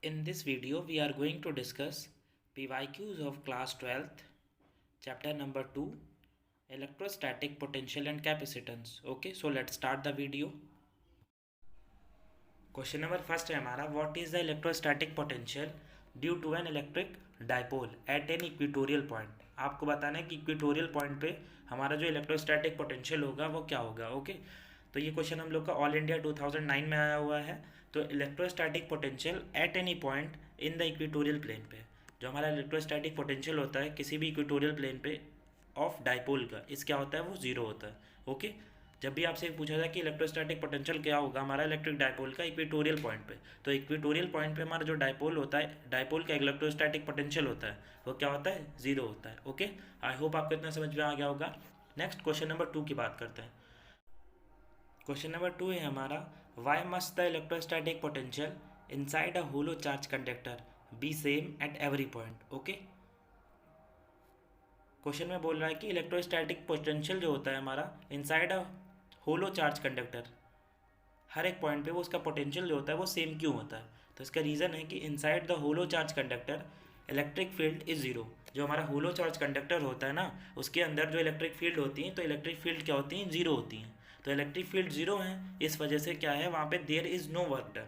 In this video, we are going to discuss PYQs of class 12th, chapter number 2, electrostatic potential and capacitance. Okay, so let's start the video. Question number first है हमारा, what is the electrostatic potential due to an electric dipole at an equatorial point. आपको बताना है कि equatorial point पे हमारा जो electrostatic potential होगा वो क्या होगा। ओके, तो ये क्वेश्चन हम लोग का ऑल इंडिया 2009 में आया हुआ है। तो electrostatic potential at any point in the equatorial plane पे, जो हमारा इलेक्ट्रोस्टैटिक पोटेंशियल होता है किसी भी इक्वेटोरियल प्लेन पे ऑफ डाइपोल का, इस क्या होता है वो जीरो होता है। ओके, जब भी आपसे पूछा जाए कि इलेक्ट्रोस्टैटिक पोटेंशियल क्या होगा हमारा इलेक्ट्रिक डाइपोल का इक्वेटोरियल पॉइंट पे, तो इक्वेटोरियल पॉइंट पे हमारा जो डाइपोल होता है, डाइपोल का इलेक्ट्रोस्टैटिक पोटेंशियल होता है वो क्या होता है, जीरो होता है। ओके, आई होप आपको इतना समझ में आ गया होगा। नेक्स्ट क्वेश्चन नंबर 2 की बात करते हैं। क्वेश्चन नंबर 2 है हमारा, why must the electrostatic potential inside a hollow charge conductor be same at every point. Okay, question में बोल रहा है कि इलेक्ट्रोस्टैटिक पोटेंशियल जो होता है हमारा inside a hollow charge conductor, हर एक पॉइंट पे वो उसका पोटेंशियल जो होता है वो सेम क्यों होता है। तो इसका रीज़न है कि inside the hollow charge conductor electric field is zero. जो हमारा होलो चार्ज कंडक्टर होता है ना, उसके अंदर जो इलेक्ट्रिक फील्ड होती हैं, तो इलेक्ट्रिक फील्ड क्या होती हैं, ज़ीरो होती हैं। तो इलेक्ट्रिक फील्ड ज़ीरो है, इस वजह से क्या है वहाँ पे there is no work done.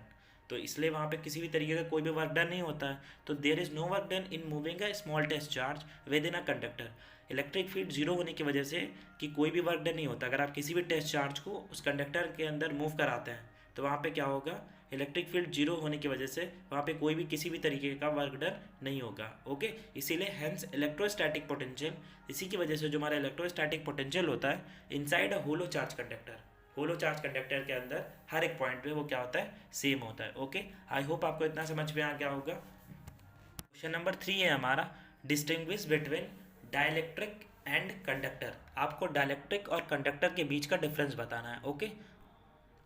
तो इसलिए वहाँ पे किसी भी तरीके का कोई भी वर्क डन नहीं होता है। तो there is no work done in moving a small test charge within a conductor. Electric field zero होने की वजह से कि कोई भी वर्क डन नहीं होता। अगर आप किसी भी टेस्ट चार्ज को उस कंडक्टर के अंदर मूव कराते हैं तो वहाँ पे क्या होगा, इलेक्ट्रिक फील्ड जीरो होने की वजह से वहाँ पे कोई भी किसी भी तरीके का वर्क डन नहीं होगा। ओके, इसीलिए हेंस इलेक्ट्रोस्टैटिक पोटेंशियल, इसी की वजह से जो हमारा इलेक्ट्रोस्टैटिक पोटेंशियल होता है inside a hollow charge conductor, hollow charge conductor के अंदर हर एक पॉइंट पे वो क्या होता है, सेम होता है। ओके, आई होप आपको इतना समझ में आ गया होगा। क्वेश्चन नंबर 3 है हमारा, distinguish between dielectric and conductor. आपको डाइलेक्ट्रिक और कंडक्टर के बीच का डिफरेंस बताना है। ओके,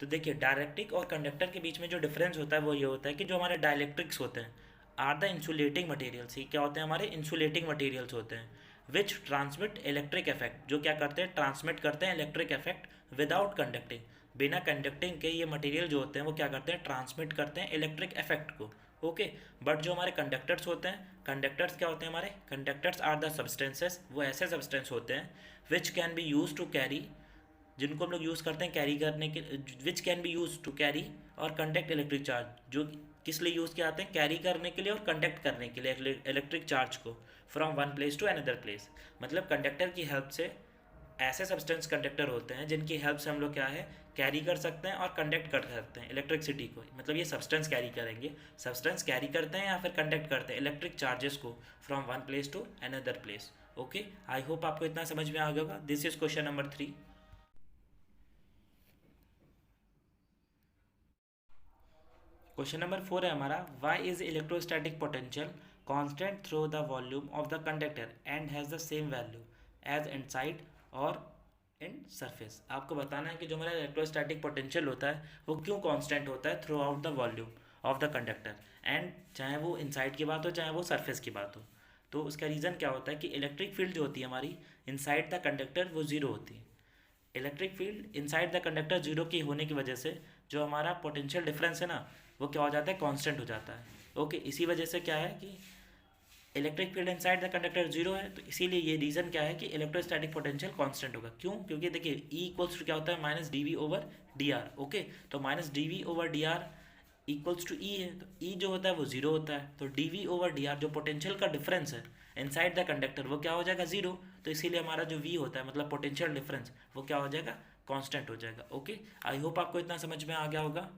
तो देखिए डाइलेक्ट्रिक और कंडक्टर के बीच में जो डिफरेंस होता है वो ये होता है कि जो हमारे डाइलेक्ट्रिक्स होते हैं आर द इंसुलेटिंग मटेरियल्स। ये क्या होते हैं, हमारे इंसुलेटिंग मटेरियल्स होते हैं विच ट्रांसमिट इलेक्ट्रिक इफेक्ट, जो क्या करते हैं, ट्रांसमिट करते हैं इलेक्ट्रिक इफेक्ट विदाउट कंडक्टिंग। बिना कंडक्टिंग के ये मटेरियल जो होते हैं वो क्या करते हैं, ट्रांसमिट करते हैं इलेक्ट्रिक इफेक्ट को। ओके, बट जो हमारे कंडक्टर्स होते हैं, कंडक्टर्स क्या होते हैं, हमारे कंडक्टर्स आर द सब्सटेंसेस, वो ऐसे सब्सटेंस होते हैं which can be use to carry, जिनको हम लोग यूज़ करते हैं कैरी करने के, which can be use to carry और कंडक्ट इलेक्ट्रिक चार्ज, जो किस लिए यूज़ किए जाते हैं, कैरी करने के लिए और कंडक्ट करने के लिए इलेक्ट्रिक चार्ज को from one place to another place. मतलब कंडक्टर की हेल्प से, ऐसे सब्सटेंस कंडक्टर होते हैं जिनकी हेल्प से हम लोग क्या है, कैरी कर सकते हैं और कंडक्ट कर सकते हैं इलेक्ट्रिसिटी को। मतलब ये सब्सटेंस कैरी करेंगे, सब्सटेंस कैरी करते हैं या फिर कंडक्ट करते हैं इलेक्ट्रिक चार्जेस को from one place to another place. Okay, I hope आपको इतना समझ में आ गया होगा। This is question number 3। Question number 4 है हमारा, why is electrostatic potential constant through the volume of the conductor and has the same value as inside और इन सरफेस। आपको बताना है कि जो हमारा इलेक्ट्रोस्टैटिक पोटेंशियल होता है वो क्यों कांस्टेंट होता है through out the volume of the conductor, and चाहे वो इनसाइड की बात हो चाहे वो सरफेस की बात हो। तो उसका रीज़न क्या होता है कि इलेक्ट्रिक फील्ड जो होती है हमारी इनसाइड द कंडक्टर वो ज़ीरो होती है। Electric field inside the conductor zero की होने की वजह से जो हमारा पोटेंशियल डिफरेंस है ना वो क्या हो जाता है, कांस्टेंट हो जाता है। ओके, इसी वजह से क्या है कि electric field inside the conductor zero है, तो इसीलिए ये रीज़न क्या है कि इलेक्ट्रोस्टैटिक पोटेंशियल कांस्टेंट होगा। क्यों, क्योंकि देखिए ई इक्वल्स टू क्या होता है, minus d V over D r. Okay, तो minus d V over D r equals to E है, तो ई जो होता है वो जीरो होता है, तो D V over D R जो पोटेंशियल का डिफरेंस है इनसाइड द कंडक्टर वो क्या हो जाएगा, जीरो। तो इसीलिए हमारा जो वी होता है मतलब पोटेंशियल डिफरेंस वो क्या हो जाएगा, कांस्टेंट हो जाएगा। ओके, आई होप आपको इतना समझ में आ गया होगा।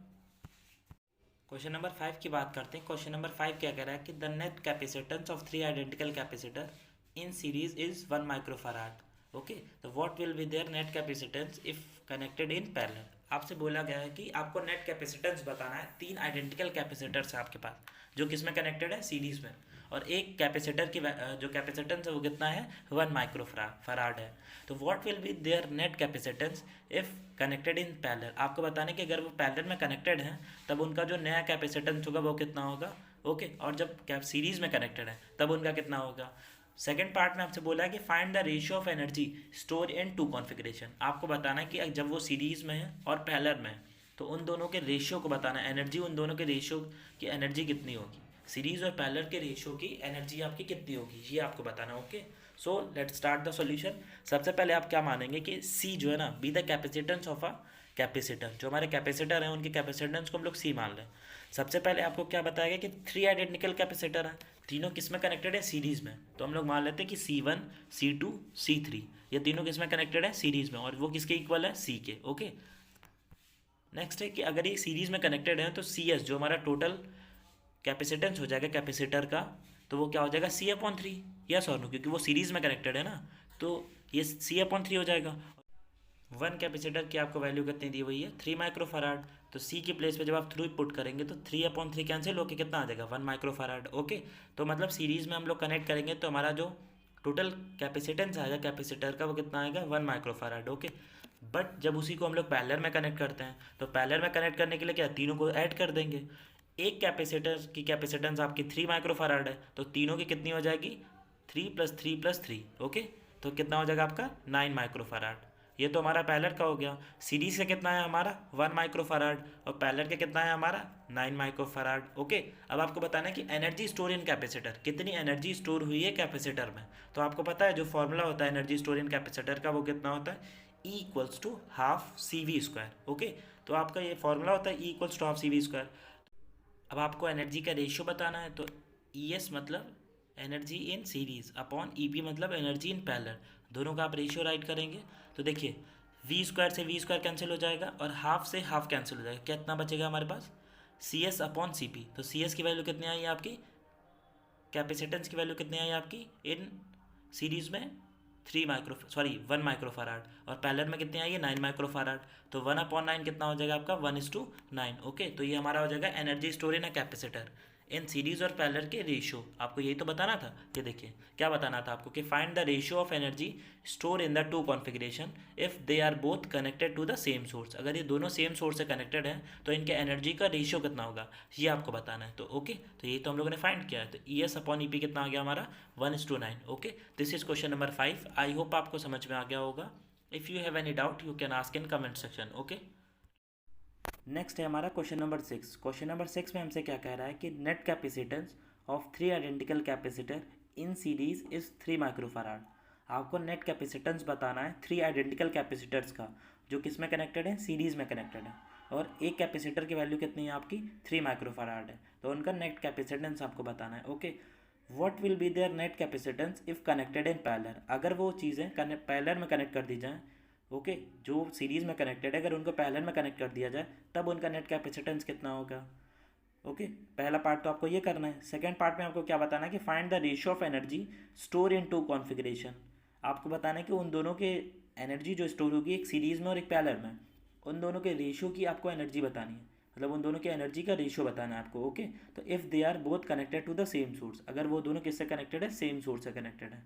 क्वेश्चन नंबर 5 की बात करते हैं। क्वेश्चन नंबर 5 क्या कह रहा है कि the net capacitance of three identical capacitor in series is 1 microfarad. Okay, तो what will be their net capacitance if connected in parallel. आपसे बोला गया है कि आपको नेट कैपेसिटेंस बताना है। तीन आइडेंटिकल कैपेसिटर्स है आपके पास जो किस में कनेक्टेड है, सीरीज में, और एक कैपेसिटर की जो कैपेसिटेंस है वो कितना है, 1 माइक्रोफराड है। तो what will be their net capacitance if connected in parallel. आपको बताने कि अगर वो पैरेलल में कनेक्टेड हैं तब उनका जो नया कैपेसिटेंस होगा वो कितना होगा। ओके, और जब कैप सीरीज में कनेक्टेड है तब उनका कितना होगा। सेकेंड पार्ट में आपसे बोला है कि find the ratio of energy store in two configuration. आपको बताना है कि जब वो सीरीज में है और पैरेलल में है तो उन दोनों के रेशियो को बताना है, एनर्जी उन दोनों के रेशियो की एनर्जी कितनी होगी, सीरीज और पैरेलल के रेशियो की एनर्जी आपकी कितनी होगी, ये आपको बताना है। Okay, so let start the solution. सबसे पहले आप क्या मानेंगे कि सी जो है ना, be the capacitance of a capacitor, जो हमारे कैपेसिटर हैं उनके कैपेसिटेंस को हम लोग सी मान लें। सबसे पहले आपको क्या बताया गया कि 3 आइडेंटिकल कैपेसिटर हैं, तीनों किस में कनेक्टेड है, सीरीज में। तो हम लोग मान लेते हैं कि C1, C2, C3 ये तीनों किस में कनेक्टेड है, सीरीज में, और वो किसके इक्वल है, सी के। ओके, नेक्स्ट है कि अगर ये सीरीज में कनेक्टेड है तो CS जो हमारा टोटल कैपेसिटेंस हो जाएगा कैपेसिटर का, तो वो क्या हो जाएगा, C/3। यस और नो, क्योंकि वो सीरीज में कनेक्टेड है ना, तो ये C/3 हो जाएगा। वन कैपेसिटर की आपको वैल्यू कितनी दी हुई है, 3 माइक्रोफराड। तो सी की प्लेस पे जब आप 3 पुट करेंगे तो 3/3 कैंसिल होकर कितना आ जाएगा, 1 माइक्रोफराड। ओके, तो मतलब सीरीज में हम लोग कनेक्ट करेंगे तो हमारा जो टोटल कैपेसिटेंस आएगा कैपेसिटर का वो कितना आएगा, 1 माइक्रोफराड। ओके, बट जब उसी को हम लोग पैरेलल में कनेक्ट करते हैं तो पैरेलल में कनेक्ट करने के लिए क्या, तीनों को ऐड कर देंगे। एक कैपेसिटर की कैपेसिटेंस आपकी 3 माइक्रोफराड है, तो तीनों की कितनी हो जाएगी, 3 + 3 + 3। ओके, तो कितना हो जाएगा आपका, 9 माइक्रोफराड। ये तो हमारा पैरेलल का हो गया। सीरीज से कितना है हमारा, 1 माइक्रोफराड, और पैरेलल के कितना है हमारा, 9 माइक्रोफराड। ओके, अब आपको बताना है कि एनर्जी स्टोर इन कैपेसिटर, कितनी एनर्जी स्टोर हुई है कैपेसिटर में। तो आपको पता है जो फॉर्मूला होता है एनर्जी स्टोर इन कैपेसिटर का, वो कितना होता है, E = 12 CV²। ओके, तो आपका ये फॉर्मूला होता है E = 12 CV²। अब आपको एनर्जी का रेशियो बताना है, तो ES मतलब energy in series upon EP मतलब एनर्जी इन पैरेलल, दोनों का आप रेशियो राइट करेंगे। तो देखिए V² से V² कैंसिल हो जाएगा और हाफ से हाफ कैंसिल हो जाएगा, कितना बचेगा हमारे पास, CS/CP। तो CS की वैल्यू कितनी आई आपकी, कैपेसिटेंस की वैल्यू कितनी आई आपकी इन सीरीज में, 1 माइक्रोफराड, और पैरेलल में कितनी आई है, 9 माइक्रोफराड। तो 1/9 कितना हो जाएगा आपका, 1:9। ओके, तो ये हमारा हो जाएगा energy store in a capacitor in series और पैरेलल के रेशियो। आपको यही तो बताना था। ये देखिए क्या बताना था आपको कि find the ratio of energy store in the two configuration if they are both connected to the same source. अगर ये दोनों सेम सोर्स से कनेक्टेड हैं तो इनके एनर्जी का रेशियो कितना होगा, ये आपको बताना है। तो ओके, तो ये तो हम लोगों ने फाइंड किया है। तो ES/EP कितना आ गया हमारा, 1:9। Okay, this is question number 5। I hope आपको समझ में आ गया होगा। If you have any doubt you can ask in comment section. Okay, next है हमारा क्वेश्चन नंबर 6। क्वेश्चन नंबर 6 में हमसे क्या कह रहा है कि net capacitance of 3 identical capacitor in series is 3 microfarad. आपको नेट कैपेसिटेंस बताना है 3 आइडेंटिकल कैपेसिटर्स का, जो किस में कनेक्टेड है, सीरीज में कनेक्टेड है, और एक कैपेसिटर की वैल्यू कितनी है आपकी, 3 माइक्रोफराड है। तो उनका नेट कैपेसिटेंस आपको बताना है। Okay, what will be their net capacitance if connected in parallel. अगर वो चीज़ें पैरेलल में कनेक्ट कर दी जाएँ, ओके, जो सीरीज़ में कनेक्टेड है अगर उनको पैरेलल में कनेक्ट कर दिया जाए तब उनका नेट कैपेसिटेंस कितना होगा। ओके, पहला पार्ट तो आपको ये करना है। सेकंड पार्ट में आपको क्या बताना है कि find the ratio of energy store in two configuration. आपको बताना है कि उन दोनों के एनर्जी जो स्टोर होगी एक सीरीज़ में और एक पैरेलल में, उन दोनों के रेशियो की आपको एनर्जी बतानी है, मतलब उन दोनों के एनर्जी का रेशियो बताना है आपको। ओके, तो if they are both connected to the same source, अगर वो दोनों किससे कनेक्टेड है, सेम सोर्स से कनेक्टेड है।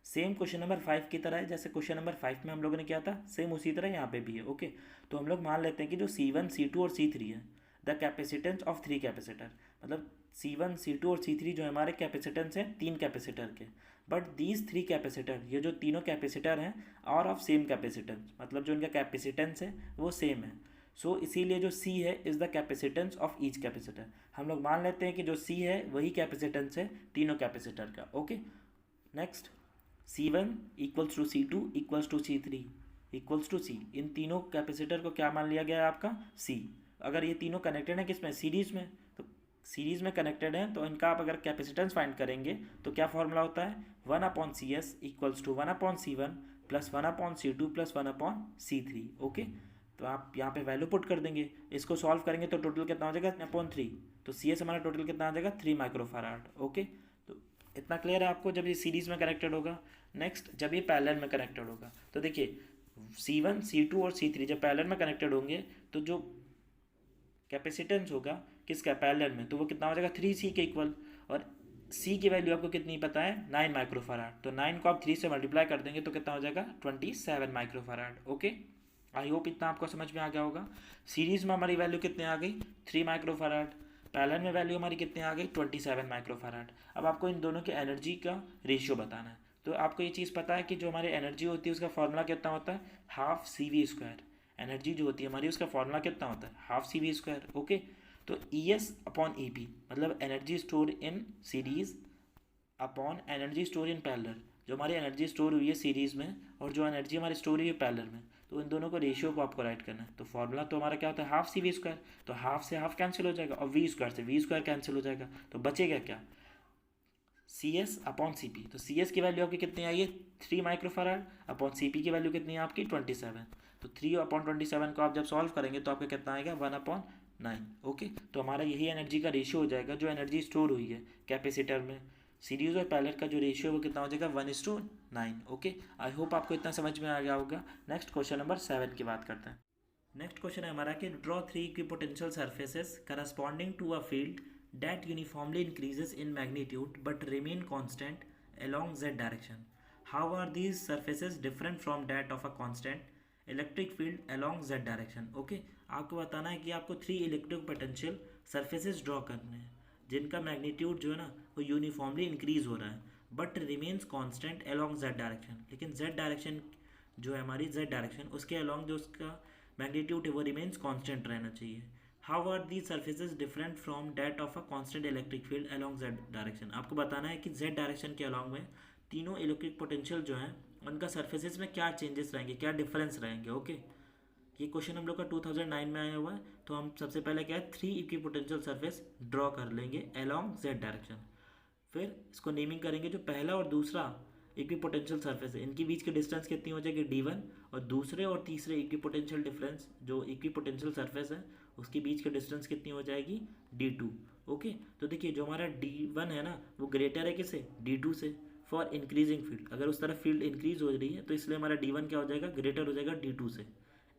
सेम क्वेश्चन नंबर 5 की तरह है, जैसे क्वेश्चन नंबर 5 में हम लोगों ने किया था सेम उसी तरह यहाँ पे भी है। ओके, तो हम लोग मान लेते हैं कि जो C1, C2 और C3 है, द कैपेसिटेंस ऑफ 3 कैपेसिटर, मतलब C1, C2 और C3 जो हमारे कैपेसिटेंस हैं 3 कैपेसिटर के, बट दीज 3 कैपेसिटर, ये जो तीनों कैपेसिटर हैं और ऑफ सेम कैपेसिटेंस, मतलब जो इनका कैपेसिटेंस है वो सेम है। सो इसीलिए जो C है is the capacitance of each capacitor. हम लोग मान लेते हैं कि जो C है वही कैपेसिटेंस है तीनों कैपेसिटर का। Okay, next C1 = C2 = C3 = C। इन तीनों कैपेसिटर को क्या मान लिया गया है आपका, C। अगर ये तीनों कनेक्टेड हैं किस में, सीरीज़ में, तो सीरीज़ में कनेक्टेड हैं तो इनका आप अगर कैपेसिटेंस फाइंड करेंगे तो क्या फॉर्मूला होता है, 1/CS = 1/C1 + 1/C2 + 1/C3। Okay, तो आप यहाँ पे वैल्यू पुट कर देंगे, इसको सॉल्व करेंगे तो टोटल कितना हो जाएगा, 3/3। तो CS हमारा टोटल कितना आ जाएगा, 3 माइक्रोफराड। ओके, तो इतना क्लियर है आपको जब ये सीरीज़ में कनेक्टेड होगा। नेक्स्ट, जब ये पैरेलल में कनेक्टेड होगा तो देखिए C1, C2 और C3 जब पैरेलल में कनेक्टेड होंगे तो जो कैपेसिटेंस होगा किसका, पैरेलल में, तो वो कितना हो जाएगा, 3C के इक्वल। और C की वैल्यू आपको कितनी पता है, 9 माइक्रोफराड। तो 9 को आप 3 से मल्टीप्लाई कर देंगे तो कितना हो जाएगा, 27 माइक्रोफराड। ओके, आई होप इतना आपको समझ में आ गया होगा। सीरीज़ में हमारी वैल्यू कितने आ गई, 3 माइक्रोफराड, पैरेलल में वैल्यू हमारी कितने आ गई, 27 माइक्रोफराड। अब आपको इन दोनों के एनर्जी का रेशियो बताना है। तो आपको ये चीज़ पता है कि जो हमारी एनर्जी होती है उसका फॉर्मूला कितना होता है, ½ CV²। एनर्जी जो होती है हमारी उसका फॉर्मूला कितना होता है, half C V square. Okay, तो E S upon E P मतलब energy store in series upon energy store in parallel. जो हमारी एनर्जी स्टोर हुई है सीरीज़ में और जो एनर्जी हमारी स्टोर हुई है पैरेलल में, तो इन दोनों को रेशियो को आपको राइट करना है। तो फॉर्मूला तो हमारा क्या होता है, हाफ सी वी स्क्वायर। तो हाफ से हाफ कैंसिल हो जाएगा और वी स्क्वायर से वी स्क्वायर कैंसिल हो जाएगा, तो बचेगा क्या, C S upon C P. तो सी एस की वैल्यू आपकी कितनी आई है 3 माइक्रोफराड, अपॉन सी पी की वैल्यू कितनी है आपकी 27। तो 3/27 को आप जब सॉल्व करेंगे तो आपका कितना आएगा 1/9। ओके, तो हमारा यही एनर्जी का रेशियो हो जाएगा जो एनर्जी स्टोर हुई है कैपेसिटर में। सीरीज और पैरेलल का जो रेशियो है वो कितना हो जाएगा 1:9। ओके, आई होप आपको इतना समझ में आ गया होगा। नेक्स्ट क्वेश्चन नंबर 7 की बात करते हैं। नेक्स्ट क्वेश्चन है हमारा कि draw 3 equipotential surfaces corresponding to a field that uniformly increases in magnitude but remain constant along z direction. How are these surfaces different from that of a constant electric field along z direction? Okay, आपको बताना है कि आपको 3 electric potential surfaces draw करने हैं जिनका magnitude जो है ना वो यूनिफॉर्मली इंक्रीज हो रहा है but remains constant along z direction. लेकिन z डायरेक्शन जो है हमारी z डायरेक्शन उसके अलोंग जो उसका मैग्नीट्यूड है वो रिमेन्स कांस्टेंट रहना चाहिए। How are the surfaces different from that of a constant electric field along Z direction. आपको बताना है कि जेड डायरेक्शन के अलॉन्ग में तीनों इलेक्ट्रिक पोटेंशियल जो हैं उनका सर्फेसेज में क्या चेंजेस रहेंगे, क्या डिफरेंस रहेंगे। ओके, ये क्वेश्चन हम लोग का 2009 में आया हुआ है। तो हम सबसे पहले क्या है 3 इक्विपोटेंशियल सरफेस ड्रॉ कर लेंगे अलॉन्ग जेड डायरेक्शन। फिर इसको नेमिंग करेंगे, जो पहला और दूसरा इक्विपोटेंशियल सरफेस है इनके बीच की डिस्टेंस कितनी हो जाएगी d1, और दूसरे और तीसरे इक्विपोटेंशियल डिफरेंस जो इक्विपोटेंशियल सरफेस है उसके बीच की डिस्टेंस कितनी हो जाएगी d2। ओके, तो देखिए जो हमारा d1 है ना वो ग्रेटर है किससे, d2 से, फॉर इंक्रीजिंग फील्ड। अगर उस तरफ फील्ड इंक्रीज हो रही है तो इसलिए हमारा d1 क्या हो जाएगा, ग्रेटर हो जाएगा d2 से।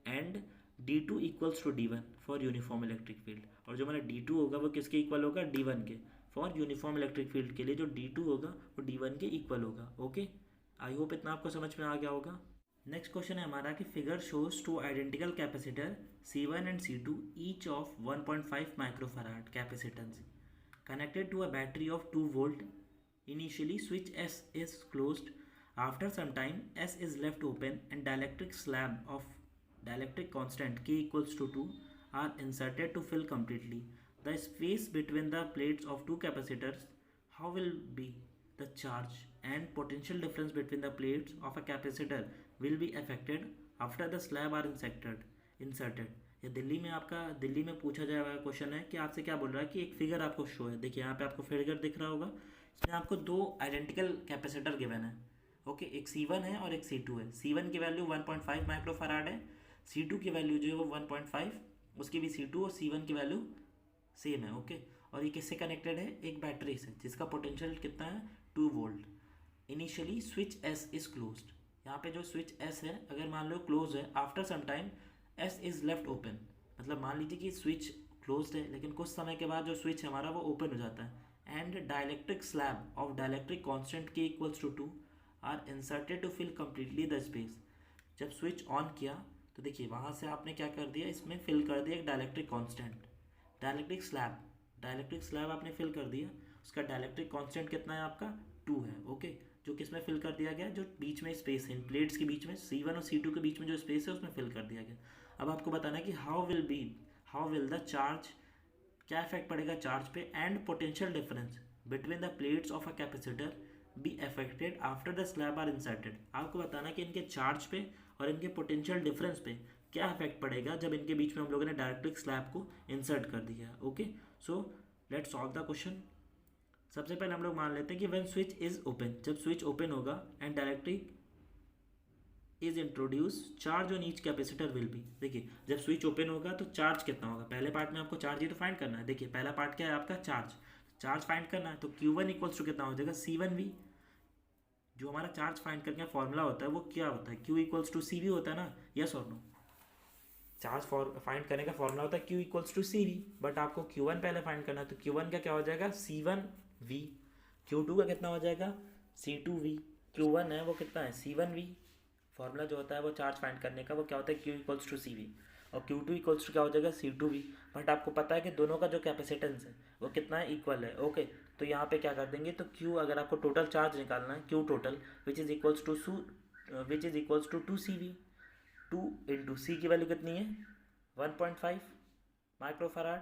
And d2 equals to d1 for uniform electric field. और जो हमारा d2 होगा वो किसके इक्वल होगा, d1 के। फॉर यूनिफॉर्म इलेक्ट्रिक फील्ड के लिए जो d2 होगा वो d1 के इक्वल होगा। ओके, आई होप इतना आपको समझ में आ गया होगा। नेक्स्ट क्वेश्चन है हमारा कि figure shows 2 identical capacitor C1 and C2 each of 1.5 microfarad capacitance connected to a battery of 2 volt. Initially switch S is closed. After some time S is left open and dielectric slab of dielectric constant K equals to 2 are inserted to fill completely the space between the plates of two capacitors. How will be the charge and potential difference between the plates of a capacitor will be affected after the slab are inserted. ये दिल्ली में पूछा जाए वाला question है कि आपसे क्या बोल रहा है कि एक फिगर आपको शो है। देखिए यहाँ पे आपको फिगर दिख रहा होगा, इसमें आपको 2 आइडेंटिकल कैपेसिटर गिवन है। ओके, एक C1 है और एक C2 है। C1 की वैल्यू 1.5 माइक्रोफराड है, C2 की वैल्यू जो है वो 1.5, उसकी भी C2 और C1 की वैल्यू सेम है। ओके, और ये किससे कनेक्टेड है, एक बैटरी से जिसका पोटेंशियल कितना है 2 volt. Initially switch S is closed. यहाँ पे जो स्विच S है अगर मान लो क्लोज है, after some time S is left open, मतलब मान लीजिए कि स्विच क्लोज्ड है लेकिन कुछ समय के बाद जो स्विच है हमारा वो ओपन हो जाता है। And dielectric slab of dielectric constant K equals to 2 are inserted to fill completely the space. जब स्विच ऑन किया तो देखिए वहाँ से आपने क्या कर दिया, इसमें फिल कर दिया एक डाइलेक्ट्रिक कांस्टेंट, डाइलेक्ट्रिक स्लैब आपने फिल कर दिया। उसका डाइलेक्ट्रिक कांस्टेंट कितना है आपका 2 है। ओके, जो किस में फिल कर दिया गया, जो बीच में स्पेस है इन प्लेट्स के बीच में C1 और C2 के बीच में जो स्पेस है उसमें फिल कर दिया गया। अब आपको बताना है कि हाउ विल द चार्ज, क्या इफेक्ट पड़ेगा चार्ज पे, and potential difference between the plates of a capacitor be affected after the slab are inserted. आपको बताना है कि इनके चार्ज पे और इनके पोटेंशियल डिफरेंस पे क्या इफेक्ट पड़ेगा जब इनके बीच में हम लोगों ने डायरेक्ट्रिक स्लैब को इंसर्ट कर दिया है। Okay, so let's solve the question. सबसे पहले हम लोग मान लेते हैं कि व्हेन स्विच इज ओपन, जब स्विच ओपन होगा and डायरेक्ट्रिक is introduce, charge on each capacitor will be. देखिए जब स्विच ओपन होगा तो चार्ज कितना होगा, पहले पार्ट में आपको चार्ज ही तो फाइंड करना है। देखिए पहला पार्ट क्या है आपका, चार्ज फाइंड करना है। तो Q1 इक्वल्स टू कितना हो जाएगा C1V। जो हमारा चार्ज फाइंड करने का फॉर्मूला होता है वो क्या होता है, Q इक्वल्स टू CV होता है ना, यस और नो। चार्ज फाइंड करने का फॉर्मूला होता है Q equals to CV, but आपको Q1 पहले फाइंड करना है। तो Q1 का क्या हो जाएगा C1V, Q2 का कितना हो जाएगा C2V, Q1 है वो कितना है C1V। फॉर्मूला जो होता है वो चार्ज फाइंड करने का वो क्या होता है Q इक्वल्स टू CV, और Q2 इक्वल्स टू क्या हो जाएगा C2V। बट आपको पता है कि दोनों का जो कैपेसिटेंस है वो कितना है, इक्वल है। ओके, तो यहाँ पे क्या कर देंगे, तो Q अगर आपको टोटल चार्ज निकालना है Q total which is equals to 2CV। Two into C की वैल्यू कितनी है 1.5 माइक्रोफराड,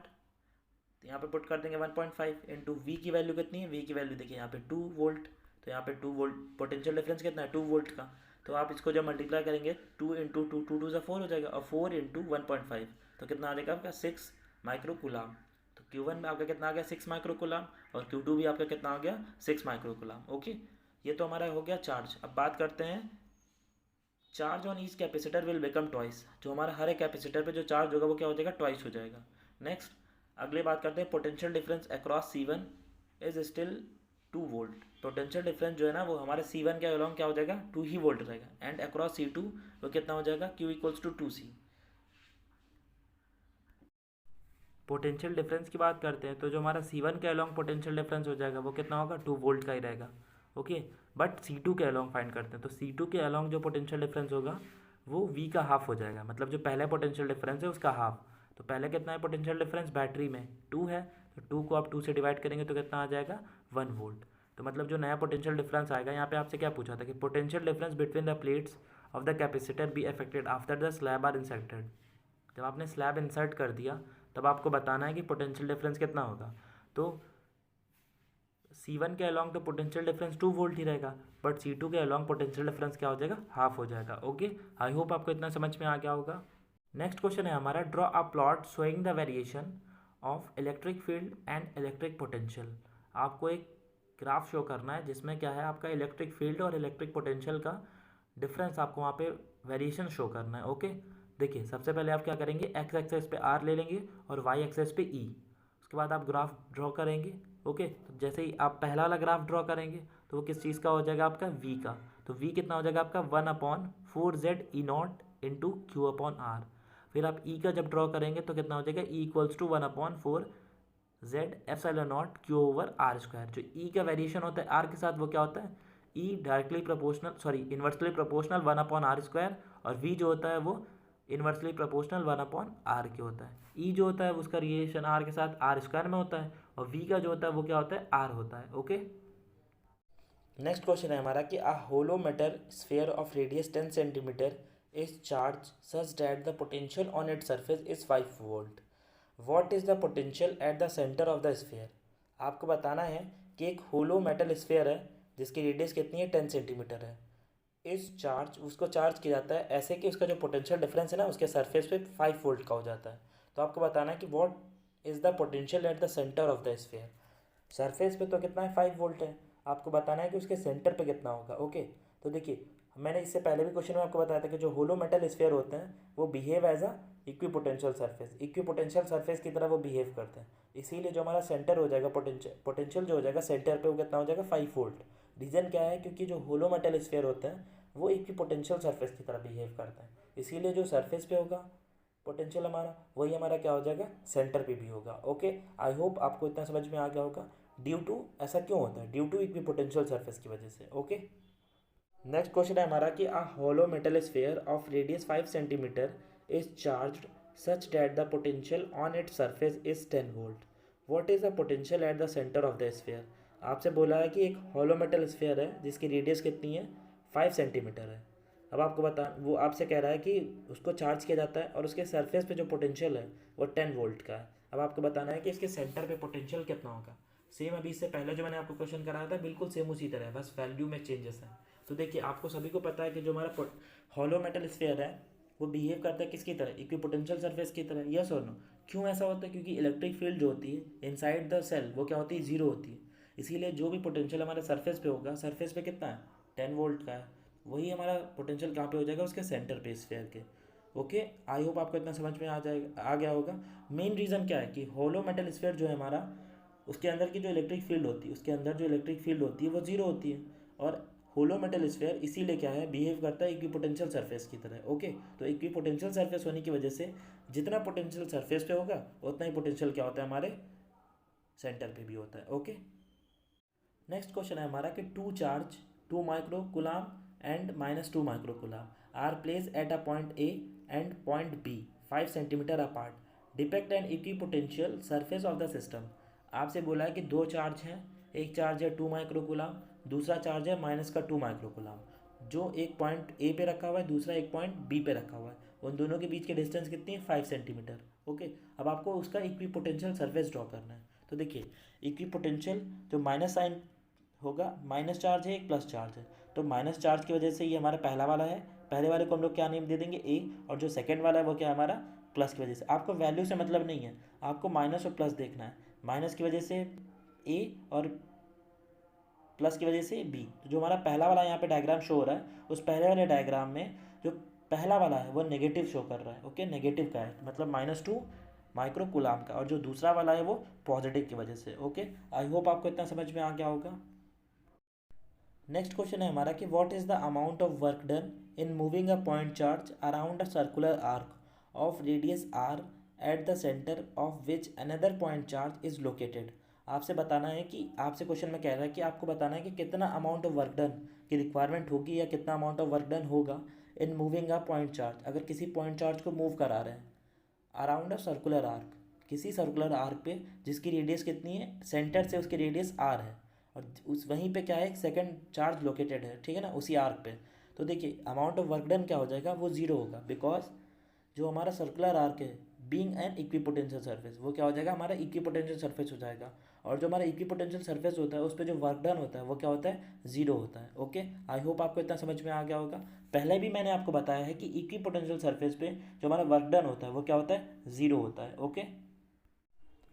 तो यहाँ पे पुट कर देंगे 1.5 इंटू वी की वैल्यू कितनी है, वी की वैल्यू देखिए यहाँ पे 2 वोल्ट, तो यहाँ पे 2 वोल्ट पोटेंशियल डिफरेंस कितना है 2 वोल्ट का, तो आप इसको जब मल्टीप्लाई करेंगे 2 इंटू टू टू से 4 हो जाएगा और 4 इंटू 1.5 तो कितना आ जाएगा आपका 6 माइक्रो कूलाम। तो Q1 में आपका कितना आ गया 6 माइक्रो कूलाम और Q2 भी आपका कितना आ गया 6 माइक्रो कूलाम। ओके, ये तो हमारा हो गया चार्ज। अब बात करते हैं charge on each capacitor will become twice, जो हमारा हर एक कैपेसिटर पे जो चार्ज होगा वो क्या हो जाएगा ट्वाइस हो जाएगा। नेक्स्ट अगली बात करते हैं potential difference across C1 is still 2 volt. Potential difference जो है ना वो हमारे C1 के अलॉन्ग क्या हो जाएगा 2 ही वोल्ट रहेगा एंड अक्रॉस C2 वो कितना हो जाएगा Q equals to 2C। Potential difference की बात करते हैं तो जो हमारा C1 के अलॉन्ग पोटेंशियल डिफरेंस हो जाएगा वो कितना होगा 2 वोल्ट का ही रहेगा। ओके, बट C2 के अलॉन्ग फाइंड करते हैं तो C2 के अलॉन्ग जो पोटेंशियल डिफरेंस होगा वो V का हाफ हो जाएगा, मतलब जो पहले पोटेंशियल डिफरेंस है उसका हाफ। तो पहले कितना है पोटेंशियल डिफरेंस बैटरी में 2 है, तो 2 को आप 2 से डिवाइड करेंगे तो कितना आ जाएगा 1 वोल्ट। तो मतलब जो नया पोटेंशियल डिफरेंस आएगा, यहाँ पे आपसे क्या पूछा था कि potential difference between the plates of the capacitor be affected after the slab are inserted. जब आपने स्लैब इंसर्ट कर दिया तब आपको बताना है कि पोटेंशियल डिफरेंस कितना होगा। तो C1 के अलॉन्ग तो पोटेंशियल डिफरेंस 2 वोल्ट ही रहेगा, बट C2 के अलॉन्ग पोटेंशियल डिफरेंस क्या हो जाएगा हाफ हो जाएगा। ओके, आई होप आपको इतना समझ में आ गया होगा। नेक्स्ट क्वेश्चन है हमारा draw a plot showing the variation of electric field and electric potential. आपको एक ग्राफ शो करना है जिसमें क्या है आपका इलेक्ट्रिक फील्ड और इलेक्ट्रिक पोटेंशियल का डिफरेंस आपको वहाँ पे वेरिएशन शो करना है। ओके, देखिए सबसे पहले आप क्या करेंगे एक्स एक्सेस पे आर ले लेंगे और वाई एक्सेस पे ई, उसके बाद आप ग्राफ ड्रॉ करेंगे। ओके, तो जैसे ही आप पहला वाला ग्राफ ड्रॉ करेंगे तो वो किस चीज़ का हो जाएगा आपका वी का, तो वी कितना हो जाएगा आपका 1/4Z E naught into Q upon R. फिर आप ई का जब ड्रॉ करेंगे तो कितना हो जाएगा E equals to 1/4Z epsilon naught Q over R square. जो ई का वेरिएशन होता है आर के साथ वो क्या होता है ई directly proportional inversely proportional 1/r square, और वी जो होता है वो इन्वर्सली प्रोपोर्शनल 1/r के होता है। ई जो होता है उसका रिलेशन आर के साथ आर स्क्वायर में होता है और वी का जो होता है वो क्या होता है आर होता है। ओके, नेक्स्ट क्वेश्चन है हमारा कि a hollow metal sphere of radius 10 centimetre is charge such that the potential on its surface is 5 volt. What is the potential at the centre of the sphere. आपको बताना है कि एक होलो metal sphere है जिसकी रेडियस कितनी है 10 centimetre है। इस चार्ज उसको चार्ज किया जाता है ऐसे कि उसका जो पोटेंशियल डिफरेंस है ना उसके सरफेस पे 5 वोल्ट का हो जाता है। तो आपको बताना है कि what is the potential at the centre of the sphere. Surface पे तो कितना है 5 वोल्ट है, आपको बताना है कि उसके सेंटर पे कितना होगा। ओके, तो देखिए मैंने इससे पहले भी क्वेश्चन में आपको बताया था कि जो होलो मेटल स्फीयर होते हैं वो behave as a equipotential surface, equipotential surface की तरह वो बिहेव करते हैं। इसीलिए जो हमारा सेंटर हो जाएगा पोटेंशियल जो हो जाएगा सेंटर पे वो कितना हो जाएगा 5 वोल्ट। रीज़न क्या है, क्योंकि जो होलो मेटल स्फीयर होते हैं वो इक्विपोटेंशियल सरफेस की तरह बिहेव करता है, इसीलिए जो सरफेस पे होगा पोटेंशियल हमारा वही हमारा क्या हो जाएगा सेंटर पे भी होगा। ओके, आई होप आपको इतना समझ में आ गया होगा। ड्यू टू ऐसा क्यों होता है, ड्यू टू इक्विपोटेंशियल सरफेस की वजह से। ओके, नेक्स्ट क्वेश्चन है हमारा कि a hollow metal sphere of radius 5 centimetre is charged such that the potential on its surface is 10 volt. What is the potential at the centre of the sphere. आपसे बोला है कि एक होलो metal sphere है जिसकी रेडियस कितनी है 5 centimetre है। अब आपको बता वो आपसे कह रहा है कि उसको चार्ज किया जाता है और उसके सरफेस पे जो पोटेंशियल है वो 10 वोल्ट का है। अब आपको बताना है कि इसके सेंटर पे पोटेंशियल कितना होगा। सेम अभी इससे पहले जो मैंने आपको क्वेश्चन कराया था बिल्कुल सेम उसी तरह है, बस वैल्यू में चेंजेस है। तो देखिए आपको सभी को पता है कि जो हमारा हॉलो मेटल स्फीयर है वो बिहेव करता है किसकी तरह इक्विपोटेंशियल सरफेस की तरह। यस और नो, क्यों ऐसा होता है, क्योंकि इलेक्ट्रिक फील्ड जो होती है इनसाइड द सेल वो क्या होती है जीरो होती है, इसीलिए जो भी पोटेंशियल हमारे सरफेस पे होगा सरफेस पे कितना है 10 वोल्ट का है, वही हमारा पोटेंशियल कहाँ पे हो जाएगा उसके सेंटर पे स्फीयर के। ओके, आई होप आपको इतना समझ में आ गया होगा। मेन रीज़न क्या है कि होलो मेटल स्फीयर जो है हमारा उसके अंदर की जो इलेक्ट्रिक फील्ड होती है उसके अंदर जो इलेक्ट्रिक फील्ड होती है वो जीरो होती है, और होलो मेटल स्फीयर इसीलिए क्या है बिहेव करता है इक्विपोटेंशियल सरफेस की तरह। ओके, तो इक्विपोटेंशियल सरफेस होने की वजह से जितना पोटेंशियल सरफेस पे होगा उतना ही पोटेंशियल क्या होता है हमारे सेंटर पे भी होता है। ओके, नेक्स्ट क्वेश्चन है हमारा कि two charge 2 micro coulomb and -2 micro coulomb are place at a point A and point B 5 centimetre apart depict an equipotential surface of the system. आपसे बोला है कि दो चार्ज हैं, एक चार्ज है 2 माइक्रो कूलाम, दूसरा चार्ज है -2 माइक्रो कूलाम। जो एक पॉइंट ए पे रखा हुआ है, दूसरा एक पॉइंट बी पे रखा हुआ है, उन दोनों के बीच की डिस्टेंस कितनी है, 5 सेंटीमीटर। ओके, अब आपको उसका इक्वी पोटेंशियल सरफेस ड्रॉ करना है। तो देखिए इक्वी पोटेंशियल जो माइनस साइन होगा, माइनस चार्ज है एक प्लस चार्ज है, तो माइनस चार्ज की वजह से ये हमारा पहला वाला है, पहले वाले को हम लोग क्या नेम दे देंगे ए, और जो सेकंड वाला है वो क्या है हमारा प्लस की वजह से। आपको वैल्यू से मतलब नहीं है, आपको माइनस और प्लस देखना है। माइनस की वजह से ए और प्लस की वजह से बी। तो जो हमारा पहला वाला यहाँ पे डायग्राम शो हो रहा है, उस पहले वाले डायग्राम में जो पहला वाला है वो नेगेटिव शो कर रहा है। ओके, नेगेटिव का है मतलब -2 माइक्रो कूलाम का, और जो दूसरा वाला है वो पॉजिटिव की वजह से। ओके, आई होप आपको इतना समझ में आ गया होगा। नेक्स्ट क्वेश्चन है हमारा कि what is the amount of work done in moving a point charge around a circular arc of radius R at the centre of which another point charge is located. आपसे बताना है कि, आपसे question में कह रहा है कि आपको बताना है कि कितना अमाउंट ऑफ वर्क डन की रिक्वायरमेंट होगी या कितना अमाउंट ऑफ वर्क डन होगा इन मूविंग अ पॉइंट चार्ज, अगर किसी पॉइंट चार्ज को मूव करा रहे हैं अराउंड अ सर्कुलर आर्क, किसी सर्कुलर आर्क पे जिसकी रेडियस कितनी है, सेंटर से उसकी रेडियस आर है, और उस वहीं पे क्या है सेकंड चार्ज लोकेटेड है, ठीक है ना, उसी आर्क पे। तो देखिए अमाउंट ऑफ वर्क डन क्या हो जाएगा, वो जीरो होगा, बिकॉज जो हमारा सर्कुलर आर्क है बीइंग एन इक्विपोटेंशियल सरफेस, वो क्या हो जाएगा हमारा इक्विपोटेंशियल सरफेस हो जाएगा। और जो हमारा इक्विपोटेंशियल सरफेस होता है उस पर जो वर्क डन होता है वो क्या होता है, जीरो होता है। ओके, आई होप आपको इतना समझ में आ गया होगा। पहले भी मैंने आपको बताया है कि इक्विपोटेंशियल सरफेस पे जो हमारा वर्क डन होता है वो क्या होता है, जीरो होता है। ओके,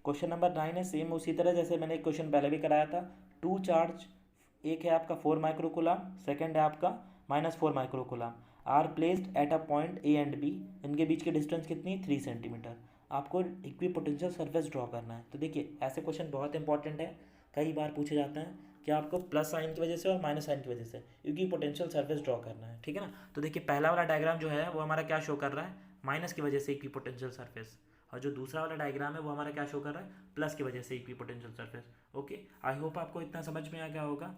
क्वेश्चन नंबर 9 है सेम उसी तरह जैसे मैंने क्वेश्चन पहले भी कराया था। टू चार्ज, एक है आपका 4 माइक्रोकुलाम, सेकंड है आपका -4 microcoulomb, are placed at a point A and B, इनके बीच की डिस्टेंस कितनी, 3 सेंटीमीटर। आपको इक्वी पोटेंशियल सरफेस ड्रॉ करना है। तो देखिए ऐसे क्वेश्चन बहुत इंपॉर्टेंट है, कई बार पूछे जाते हैं कि आपको प्लस साइन की वजह से और माइनस साइन की वजह से इक्वी पोटेंशियल सरफेस ड्रॉ करना है, ठीक है ना। तो देखिए पहला वाला डायग्राम जो है वो हमारा क्या शो कर रहा है, माइनस की वजह से इक्वी पोटेंशियल सरफेस, और जो दूसरा वाला डायग्राम है वो हमारा क्या शो कर रहा है, प्लस की वजह से equi potential surface. Okay, I hope आपको इतना समझ में आ गया होगा।